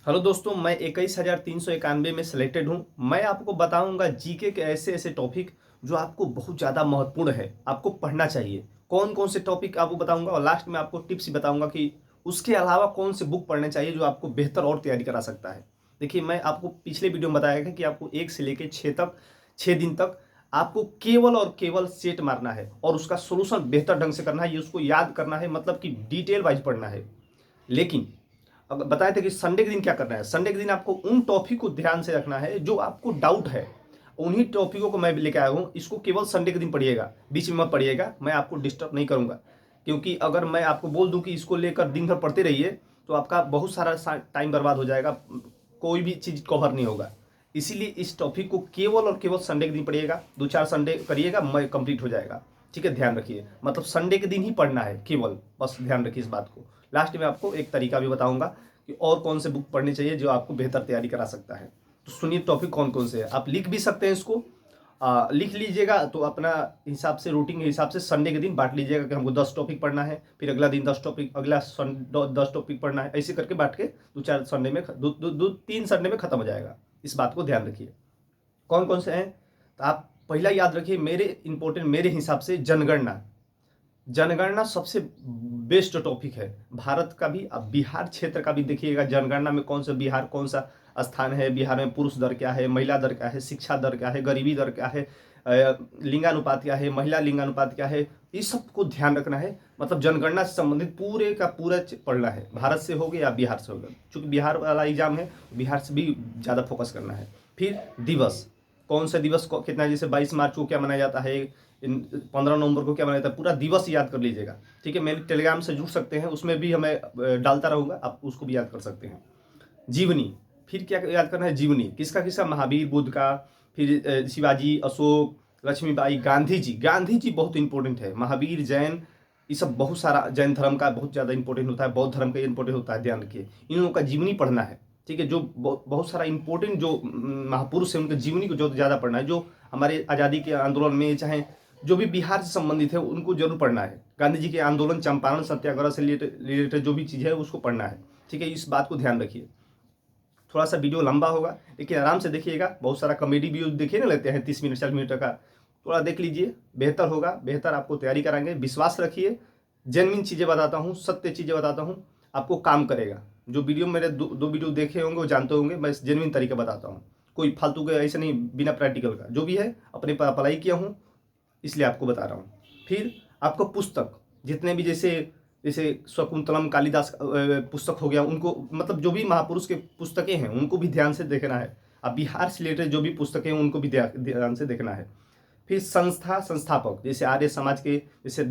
Hello दोस्तों, मैं 21,391 में सिलेक्टेड हूँ। मैं आपको बताऊंगा जीके के ऐसे ऐसे टॉपिक जो आपको बहुत ज़्यादा महत्वपूर्ण है, आपको पढ़ना चाहिए। कौन कौन से टॉपिक आपको बताऊंगा और लास्ट में आपको टिप्स बताऊंगा कि उसके अलावा कौन से बुक पढ़ने चाहिए जो आपको बेहतर और तैयारी करा सकता है। देखिए, मैं आपको पिछले वीडियो में बताया था कि आपको 1 से लेकर 6 दिन तक आपको केवल और केवल सेट मारना है और उसका सोल्यूशन बेहतर ढंग से करना है, ये उसको याद करना है, मतलब कि डिटेल वाइज पढ़ना है। लेकिन अब बताए थे कि संडे के दिन क्या करना है। संडे के दिन आपको उन टॉपिक को ध्यान से रखना है जो आपको डाउट है, उन्हीं टॉपिकों को मैं लेकर आया हूँ। इसको केवल संडे के दिन पढ़िएगा, बीच में मत पढ़िएगा, मैं आपको डिस्टर्ब नहीं करूँगा। क्योंकि अगर मैं आपको बोल दूँ कि इसको लेकर दिन भर पढ़ते रहिए तो आपका बहुत सारा टाइम बर्बाद हो जाएगा, कोई भी चीज़ कवर नहीं होगा। इसीलिए इस टॉपिक को केवल और केवल संडे के दिन पढ़िएगा, 2-4 संडे करिएगा, मैं कंप्लीट हो जाएगा। ठीक है, ध्यान रखिए, मतलब संडे के दिन ही पढ़ना है केवल, बस ध्यान रखिए इस बात को। लास्ट में आपको एक तरीका भी बताऊंगा कि और कौन से बुक पढ़नी चाहिए जो आपको बेहतर तैयारी करा सकता है। तो सुनिए टॉपिक कौन कौन से है, आप लिख भी सकते हैं इसको। लिख लीजिएगा तो अपना हिसाब से, रूटीन के हिसाब से संडे के दिन बांट लीजिएगा कि हमको 10 टॉपिक पढ़ना है, फिर अगला दिन 10 टॉपिक, अगला 10 टॉपिक पढ़ना है, ऐसे करके बांट के 2-4 संडे में, 2-3 संडे में खत्म हो जाएगा। इस बात को ध्यान रखिए। कौन कौन से हैं, तो आप पहला याद रखिए, मेरे इंपॉर्टेंट मेरे हिसाब से जनगणना। जनगणना सबसे बेस्ट टॉपिक है भारत का भी। अब बिहार क्षेत्र का भी देखिएगा, जनगणना में कौन सा बिहार कौन सा स्थान है, बिहार में पुरुष दर क्या है, महिला दर क्या है, शिक्षा दर क्या है, गरीबी दर क्या है, लिंगानुपात क्या है, महिला लिंगानुपात क्या है, इस सब को ध्यान रखना है। मतलब जनगणना से संबंधित पूरे का पूरा पढ़ना है, भारत से हो गया या बिहार से होगा। चूंकि बिहार वाला एग्जाम है, बिहार से भी ज़्यादा फोकस करना है। फिर दिवस, कौन सा दिवस को कितना, जैसे 22 मार्च को क्या मनाया जाता है, 15 नवंबर को क्या मनाया जाता है, पूरा दिवस याद कर लीजिएगा। ठीक है, मेरे टेलीग्राम से जुड़ सकते हैं, उसमें भी हमें डालता रहूँगा, आप उसको भी याद कर सकते हैं। जीवनी, फिर क्या याद करना है, जीवनी किसका किसका, महावीर बुद्ध का, फिर शिवाजी, अशोक, लक्ष्मीबाई, गांधी जी। गांधी जी बहुत इंपॉर्टेंट है, महावीर, जैन, ये सब बहुत सारा, जैन धर्म का बहुत ज़्यादा इंपॉर्टेंट होता है, बौद्ध धर्म का इंपॉर्टेंट होता है, ध्यान रखिए इन लोगों का जीवनी पढ़ना है। ठीक है, जो बहुत सारा इंपॉर्टेंट जो महापुरुष है उनके जीवनी को जो ज़्यादा पढ़ना है, जो हमारे आज़ादी के आंदोलन में चाहे जो भी बिहार से संबंधित है उनको जरूर पढ़ना है। गांधी जी के आंदोलन, चंपारण सत्याग्रह से रिलेटेड जो भी चीज़ है उसको पढ़ना है। ठीक है, इस बात को ध्यान रखिए। थोड़ा सा वीडियो लंबा होगा लेकिन आराम से देखिएगा, बहुत सारा कॉमेडी वीडियो देखिए ना, लेते हैं 30 मिनट 40 मिनट का, थोड़ा देख लीजिए, बेहतर होगा, बेहतर आपको तैयारी कराएंगे, विश्वास रखिए। जेन्युइन चीज़ें बताता हूँ, सत्य चीज़ें बताता हूँ, आपको काम करेगा। जो वीडियो मेरे दो वीडियो देखे होंगे वो जानते होंगे, मैं जेन्युइन तरीका बताता हूँ, कोई फालतू के ऐसे नहीं, बिना प्रैक्टिकल का, जो भी है अपने अप्लाई किया हूँ इसलिए आपको बता रहा हूँ। फिर आपको पुस्तक जितने भी, जैसे जैसे शकुंतलम, कालिदास पुस्तक हो गया, उनको मतलब जो भी महापुरुष के पुस्तकें हैं उनको भी ध्यान से देखना है। अब बिहार से रिलेटेड जो भी पुस्तकें हैं उनको भी ध्यान से देखना है। फिर संस्था, संस्थापक, जैसे आर्य समाज के, जैसे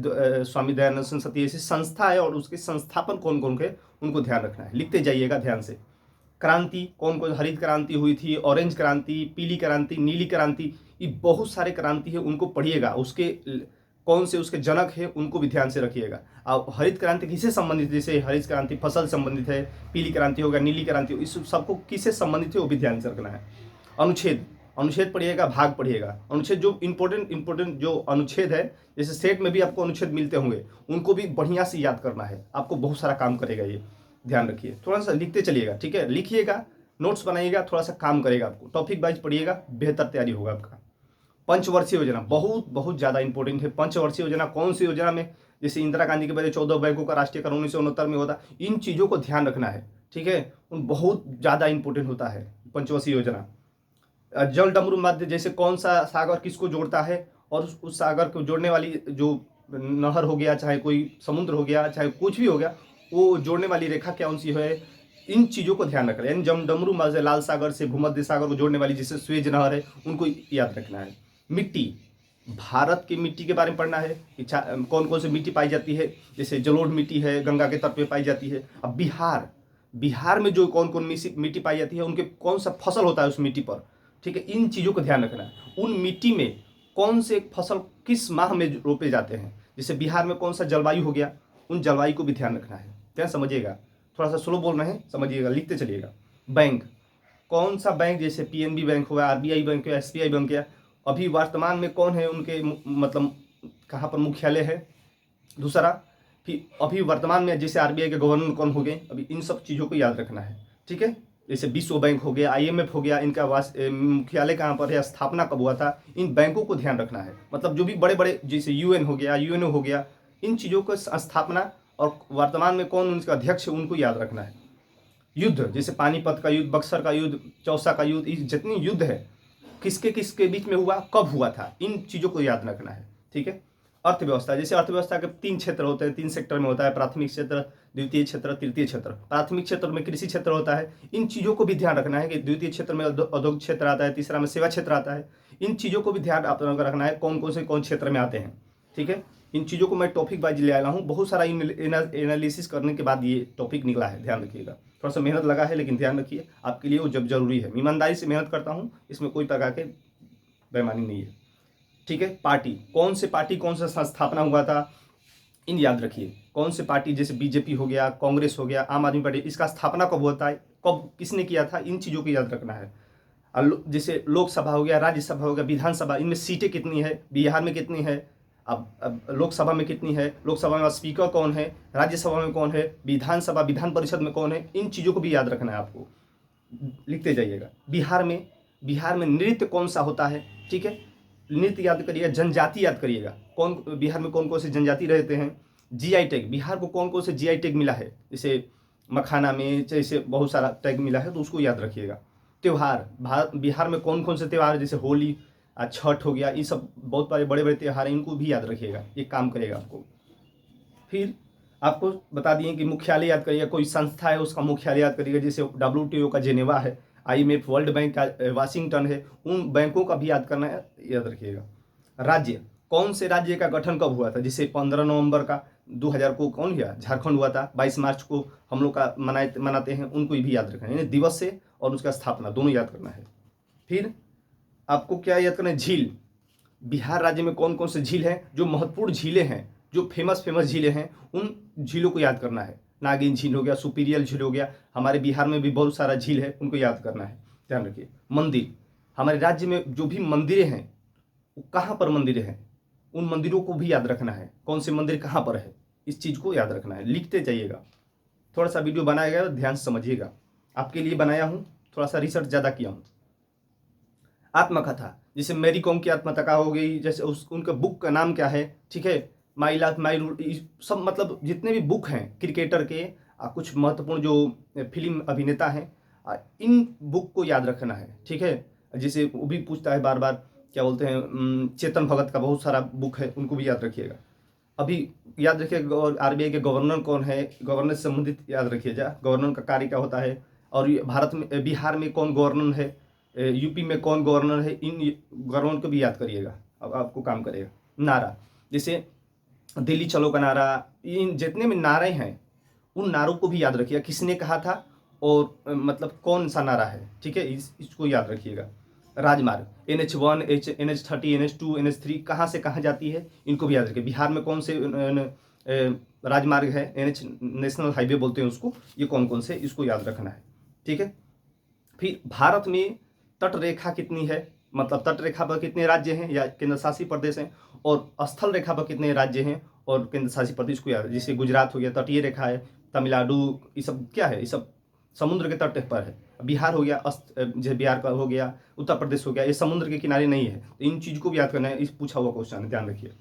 स्वामी दयानंद सरस्वती, ऐसी संस्था है और उसके संस्थापन कौन कौन के, उनको ध्यान रखना है, लिखते जाइएगा ध्यान से। क्रांति, कौन कौन, हरित क्रांति हुई थी, ऑरेंज क्रांति, पीली क्रांति, नीली क्रांति, ये बहुत सारे क्रांति है, उनको पढ़िएगा। उसके कौन से उसके जनक है उनको भी ध्यान से रखिएगा। अब हरित क्रांति किससे संबंधित, जैसे हरित क्रांति फसल संबंधित है, पीली क्रांति होगा, नीली क्रांति, इस सबको किससे संबंधित है वो भी ध्यान से रखना है। अनुच्छेद, अनुच्छेद पढ़िएगा, भाग पढ़िएगा, अनुच्छेद जो इंपॉर्टेंट जो अनुच्छेद है, जैसे सेट में भी आपको अनुच्छेद मिलते होंगे, उनको भी बढ़िया से याद करना है, आपको बहुत सारा काम करेगा ये, ध्यान रखिए। थोड़ा सा लिखते चलिएगा, ठीक है, लिखिएगा, नोट्स बनाइएगा, थोड़ा सा काम करेगा आपको, टॉपिक वाइज पढ़िएगा, बेहतर तैयारी होगा आपका। पंचवर्षीय योजना बहुत बहुत ज़्यादा इंपॉर्टेंट है। पंचवर्षीय योजना कौन सी योजना में, जैसे इंदिरा गांधी के पहले 14 बैंकों का राष्ट्रीयकरण 1969 में होता, इन चीज़ों को ध्यान रखना है। ठीक है, उन बहुत ज़्यादा इंपॉर्टेंट होता है पंचवर्षीय योजना। जल डमरू मध्य, जैसे कौन सा सागर किसको जोड़ता है, और उस सागर को जोड़ने वाली जो नहर हो गया, चाहे कोई समुद्र हो गया, चाहे कुछ भी हो गया, वो जोड़ने वाली रेखा कौन सी है, इन चीज़ों को ध्यान रखना है। यानी जम डमरू मध्य, लाल सागर से भूमध्य सागर को जोड़ने वाली जैसे स्वेज नहर है, उनको याद रखना है। मिट्टी, भारत की मिट्टी के बारे में पढ़ना है कि कौन कौन सी मिट्टी पाई जाती है, जैसे जलोढ़ मिट्टी है, गंगा के तट पे पाई जाती है। अब बिहार, बिहार में जो कौन कौन मिट्टी पाई जाती है, उनके कौन सा फसल होता है उस मिट्टी पर। ठीक है, इन चीज़ों को ध्यान रखना है। उन मिट्टी में कौन से फसल किस माह में रोपे जाते हैं, जैसे बिहार में कौन सा जलवायु हो गया, उन जलवायु को भी ध्यान रखना है। ध्यान समझिएगा, थोड़ा सा स्लो बोल रहे हैं, समझिएगा, लिखते चलिएगा। बैंक, कौन सा बैंक, जैसे पीएनबी बैंक हुआ, आरबीआई बैंक हुआ, एसबीआई बैंक हुआ, अभी वर्तमान में कौन है उनके, मतलब कहाँ पर मुख्यालय है। दूसरा, फिर अभी वर्तमान में जैसे आरबीआई के गवर्नर कौन हो गए, अभी इन सब चीज़ों को याद रखना है। ठीक है, जैसे विश्व बैंक हो गया, IMF हो गया, इनका मुख्यालय कहाँ पर है, स्थापना कब हुआ था, इन बैंकों को ध्यान रखना है। मतलब जो भी बड़े बड़े जैसे UN हो गया, UNO हो गया, इन चीज़ों को स्थापना और वर्तमान में कौन उनका अध्यक्ष है उनको याद रखना है। युद्ध जैसे पानीपत का युद्ध, बक्सर का युद्ध, चौसा का युद्ध, जितनी युद्ध है किसके किसके बीच में हुआ, कब हुआ था, इन चीज़ों को याद रखना है। ठीक है। अर्थव्यवस्था, जैसे अर्थव्यवस्था के 3 क्षेत्र होते हैं, 3 सेक्टर में होता है, प्राथमिक क्षेत्र, द्वितीय क्षेत्र, तृतीय क्षेत्र। प्राथमिक क्षेत्र में कृषि क्षेत्र होता है। इन चीज़ों को भी ध्यान रखना है कि द्वितीय क्षेत्र में औद्योगिक क्षेत्र आता है, तीसरा में सेवा क्षेत्र आता है। इन चीज़ों को भी ध्यान रखना है कौन कौन से कौन क्षेत्र में आते हैं। ठीक है। इन चीज़ों को मैं टॉपिक वाइज ले आया हूँ, बहुत सारा एनालिसिस करने के बाद ये टॉपिक निकला है, ध्यान रखिएगा। थोड़ा सा मेहनत लगा है लेकिन ध्यान रखिए, आपके लिए वो जब जरूरी है। ईमानदारी से मेहनत करता हूँ, इसमें कोई प्रकार के बेईमानी नहीं है। ठीक है। पार्टी, कौन से पार्टी कौन सा स्थापना हुआ था, इन याद रखिए। कौन से पार्टी, जैसे बीजेपी हो गया, कांग्रेस हो गया, आम आदमी पार्टी, इसका स्थापना कब होता है, कब किसने किया था, इन चीज़ों को याद रखना है। जैसे लोकसभा हो गया, राज्यसभा हो गया, विधानसभा, इनमें सीटें कितनी है, बिहार में कितनी है, अब लोकसभा में कितनी है, लोकसभा में स्पीकर कौन है, राज्यसभा में कौन है, विधानसभा विधान परिषद में कौन है, इन चीज़ों को भी याद रखना है आपको, लिखते जाइएगा। बिहार में नृत्य कौन सा होता है। ठीक है। नृत्य याद करिएगा, जनजाति याद करिएगा, कौन बिहार में कौन कौन से जनजाति रहते हैं। GI टैग, बिहार को कौन कौन से GI टैग मिला है, जैसे मखाना में जैसे बहुत सारा टैग मिला है, तो उसको याद रखिएगा। त्यौहार, बिहार में कौन कौन से त्यौहार है, जैसे होली, छठ हो गया, ये सब बहुत बड़े बड़े त्यौहार हैं, इनको भी याद रखिएगा, ये काम करेगा आपको। फिर आपको बता दिए कि मुख्यालय याद करिएगा, कोई संस्था है उसका मुख्यालय याद करिएगा, जैसे WTO का जेनेवा है, IMF वर्ल्ड बैंक का वाशिंगटन है, उन बैंकों का भी याद करना है, याद रखिएगा। राज्य, कौन से राज्य का गठन कब हुआ था, जैसे 15 नवंबर का 2000 को कौन हुआ, झारखंड हुआ था। 22 मार्च को हम लोग का मनाते हैं, उनको भी याद रखना है, यानी दिवस से और उसका स्थापना दोनों याद करना है। फिर आपको क्या याद करना है, झील, बिहार राज्य में कौन कौन से झील हैं, जो महत्वपूर्ण झीलें हैं, जो फेमस झीलें हैं, उन झीलों को याद करना है। नागिन झील हो गया, सुपीरियल झील हो गया, हमारे बिहार में भी बहुत सारा झील है, उनको याद करना है, ध्यान रखिए। मंदिर, हमारे राज्य में जो भी मंदिरें हैं वो कहाँ पर मंदिरें हैं, उन मंदिरों को भी याद रखना है, कौन से मंदिर कहाँ पर है, इस चीज़ को याद रखना है, लिखते जाइएगा। थोड़ा सा वीडियो बनाया गया, ध्यान से समझिएगा, आपके लिए बनाया हूँ, थोड़ा सा रिसर्च ज़्यादा किया हूँ। आत्मकथा, जैसे मैरी कॉम की आत्मकथा हो गई, जैसे उनका बुक का नाम क्या है। ठीक है। माई लाइफ माई रूल, सब मतलब जितने भी बुक हैं क्रिकेटर के, कुछ महत्वपूर्ण जो फिल्म अभिनेता हैं, इन बुक को याद रखना है। ठीक है। जैसे वो भी पूछता है बार बार, क्या बोलते हैं, चेतन भगत का बहुत सारा बुक है, उनको भी याद रखिएगा। अभी याद रखिएगा RBI के गवर्नर कौन है, गवर्नर से संबंधित याद रखिएगा, गवर्नर का कार्य क्या होता है। और भारत में, बिहार में कौन गवर्नर है, UP में कौन गवर्नर है, इन गवर्नर को भी याद करिएगा, अब आपको काम करेगा। नारा, जैसे दिल्ली चलो का नारा, इन जितने भी नारे हैं उन नारों को भी याद रखिएगा, किसने कहा था और मतलब कौन सा नारा है। ठीक है। इसको याद रखिएगा। राजमार्ग, NH1, NH30, NH2, NH3 कहाँ से कहाँ जाती है, इनको भी याद रखिए। बिहार में कौन से राजमार्ग है, NH नेशनल हाईवे बोलते हैं उसको, ये कौन कौन से, इसको याद रखना है। ठीक है। फिर भारत में तट रेखा कितनी है, मतलब तट रेखा पर कितने राज्य हैं या केंद्र शासित प्रदेश हैं, और स्थल रेखा पर कितने राज्य हैं और केंद्र शासित प्रदेश को याद, जैसे गुजरात हो गया, तटीय रेखा है, तमिलनाडु, ये सब क्या है, ये सब समुद्र के तट पर है। बिहार हो गया, जैसे बिहार का हो गया, उत्तर प्रदेश हो गया, ये समुद्र के किनारे नहीं है, तो इन चीज़ को भी याद करना है, इस पूछा हुआ क्वेश्चन है, ध्यान रखिए।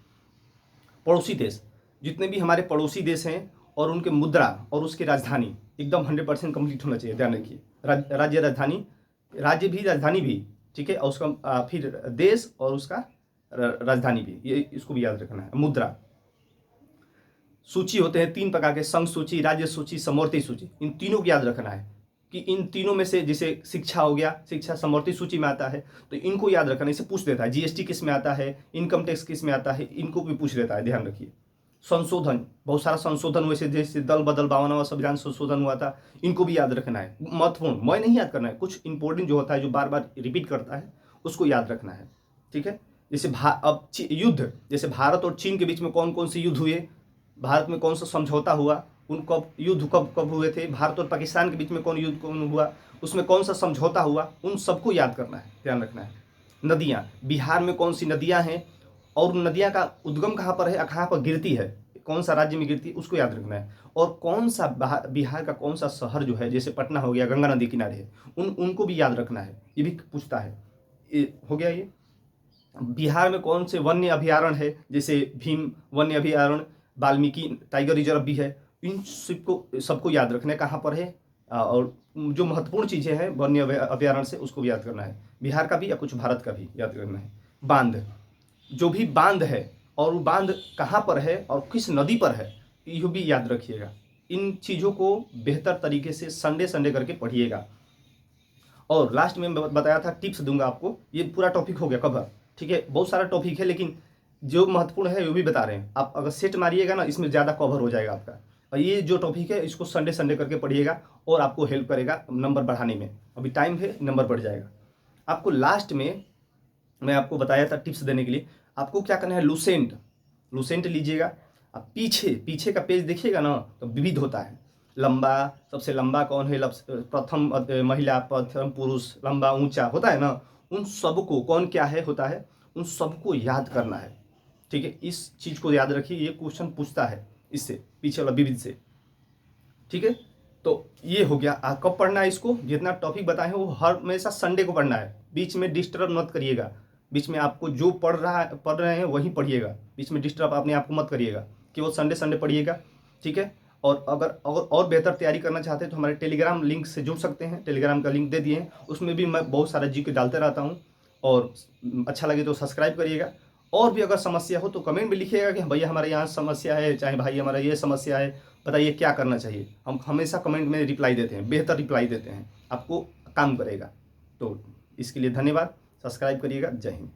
पड़ोसी देश, जितने भी हमारे पड़ोसी देश हैं और उनके मुद्रा और उसकी राजधानी एकदम 100% कंप्लीट होना चाहिए, ध्यान रखिए। राज्य राजधानी, राज्य भी राजधानी भी, ठीक है, और उसका फिर देश और उसका राजधानी भी, ये इसको भी याद रखना है। मुद्रा, सूची होते हैं 3 प्रकार के, संघ सूची, राज्य सूची, समवर्ती सूची, इन तीनों को याद रखना है कि इन तीनों में से, जैसे शिक्षा हो गया, शिक्षा समवर्ती सूची में आता है, तो इनको याद रखना, इसे पूछ देता है। GST किस में आता है, इनकम टैक्स किस में आता है, इनको भी पूछ लेता है, ध्यान रखिए। संशोधन, बहुत सारा संशोधन हुए, जैसे दल बदल 52वां संविधान संशोधन हुआ था, इनको भी याद रखना है। महत्वपूर्ण, मैं नहीं याद करना है, कुछ इंपॉर्टेंट जो होता है, जो बार बार रिपीट करता है, उसको याद रखना है। ठीक है। जैसे अब युद्ध, जैसे भारत और चीन के बीच में कौन कौन से युद्ध हुए, भारत में कौन सा समझौता हुआ, उन कब युद्ध कब हुए थे, भारत और पाकिस्तान के बीच में कौन युद्ध कौन हुआ, उसमें कौन सा समझौता हुआ, उन सबको याद करना है, ध्यान रखना है। नदियाँ, बिहार में कौन सी नदियाँ हैं और नदियाँ का उद्गम कहाँ पर है, कहाँ पर गिरती है, कौन सा राज्य में गिरती है उसको याद रखना है। और कौन सा बिहार का कौन सा शहर जो है, जैसे पटना हो गया, गंगा नदी किनारे है, उनको भी याद रखना है, ये भी पूछता है। हो गया ये। बिहार में कौन से वन्य अभयारण्य है, जैसे भीम वन्य अभयारण्य, वाल्मीकि टाइगर रिजर्व भी है, इन सबको याद रखना है कहाँ पर है। और जो महत्वपूर्ण चीज़ें हैं वन्य अभयारण्य से उसको भी याद करना है, बिहार का भी या कुछ भारत का भी याद करना है। बांध, जो भी बांध है और वो बांध कहाँ पर है और किस नदी पर है, ये भी याद रखिएगा। इन चीज़ों को बेहतर तरीके से संडे संडे करके पढ़िएगा। और लास्ट में मैं बताया था टिप्स दूंगा आपको, ये पूरा टॉपिक हो गया कवर। ठीक है, बहुत सारा टॉपिक है लेकिन जो महत्वपूर्ण है वो भी बता रहे हैं। आप अगर सेट मारिएगा ना, इसमें ज़्यादा कवर हो जाएगा आपका। और ये जो टॉपिक है इसको संडे संडे करके पढ़िएगा और आपको हेल्प करेगा नंबर बढ़ाने में। अभी टाइम है, नंबर बढ़ जाएगा। आपको लास्ट में मैं आपको बताया था टिप्स देने के लिए, आपको क्या करना है, लूसेंट लीजिएगा। अब पीछे का पेज देखिएगा ना तो विविध होता है। लंबा, सबसे लंबा कौन है, प्रथम महिला, प्रथम पुरुष, लंबा ऊंचा होता है ना, उन सबको कौन क्या है होता है, उन सबको याद करना है। ठीक है, इस चीज़ को याद रखिए, ये क्वेश्चन पूछता है इससे, पीछे वाला विविध से। ठीक है, तो ये हो गया। कब पढ़ना है इसको, जितना टॉपिक बताए हैं वो हमेशा संडे को पढ़ना है। बीच में डिस्टर्ब मत करिएगा, बीच में आपको जो पढ़ रहे हैं वही पढ़िएगा, बीच में डिस्टर्ब अपने आप को मत करिएगा, केवल संडे संडे पढ़िएगा। ठीक है, और अगर और बेहतर तैयारी करना चाहते हैं तो हमारे टेलीग्राम लिंक से जुड़ सकते हैं, टेलीग्राम का लिंक दे दिए हैं, उसमें भी मैं बहुत सारा जीके डालते रहता हूँ। और अच्छा लगे तो सब्सक्राइब करिएगा। और भी अगर समस्या हो तो कमेंट में लिखिएगा कि भैया हमारे यहाँ समस्या है, चाहे भाई हमारा ये समस्या है, बताइए क्या करना चाहिए। हम हमेशा कमेंट में रिप्लाई देते हैं, बेहतर रिप्लाई देते हैं, आपको काम करेगा। तो इसके लिए धन्यवाद, सब्सक्राइब करिएगा। जय हिंद।